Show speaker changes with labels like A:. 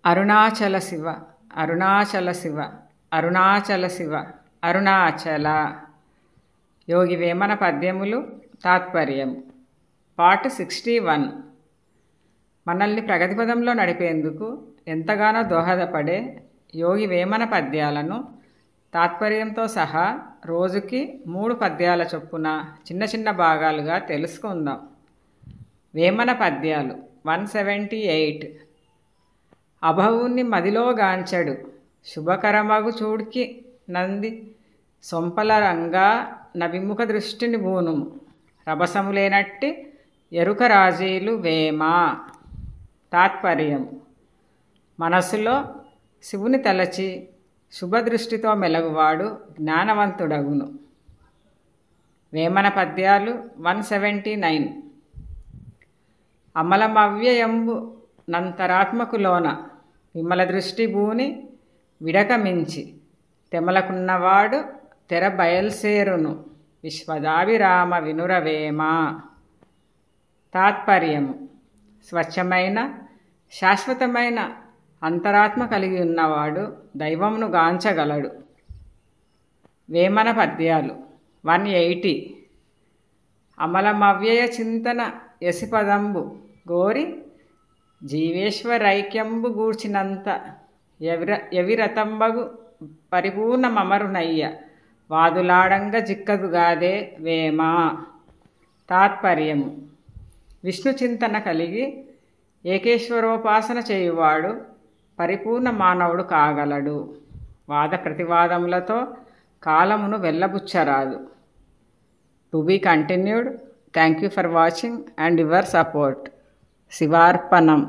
A: అరుణాచల శివ అరుణాచల శివ అరుణాచల శివ అరుణాచల. యోగి వేమన పద్యములు తాత్పర్యం. పార్ట్ 61. మనల్ని ప్రగతిపదంలో నడిపేందుకు ఎంతగానో దోహదపడే యోగి వేమన పద్యాలను తాత్పర్యంతో సహా రోజుకి 3 పద్యాల చొప్పున చిన్న చిన్న భాగాలుగా తెలుసుకుందాం. వేమన పద్యాలు 178. అభవుని మదిలో గాంచడు శుభకరమగు చూడ్కి నంది సొంపల రంగా నవిముఖ దృష్టిని బూనుము రభసములేనట్టి ఎరుక రాజీలు వేమ. తాత్పర్యం. మనసులో శివుని తలచి శుభదృష్టితో మెలగువాడు జ్ఞానవంతుడగును. వేమన పద్యాలు 179. అమలమవ్యయంబు నంతరాత్మకులోన విమల దృష్టి భూని విడకమించి తెమలకున్నవాడు తెర బయల్సేరును విశ్వదాభిరామ వినురవేమ. తాత్పర్యము. స్వచ్ఛమైన శాశ్వతమైన అంతరాత్మ కలిగి ఉన్నవాడు దైవమును గాంచగలడు. వేమన పద్యాలు 180. అమలమవ్యయ చింతన యసిపదంబు గోరి జీవేశ్వరైక్యంబు గూర్చినంత యవిరతంబగు పరిపూర్ణమరునయ్య వాదులాడంగ జిక్కదుగాదే వేమ. తాత్పర్యము. విష్ణు చింతన కలిగి ఏకేశ్వరోపాసన చేయువాడు పరిపూర్ణ మానవుడు కాగలడు. వాద ప్రతివాదములతో కాలమును వెళ్ళబుచ్చరాదు. To be continued. Thank you for watching and your support. శివార్పణం.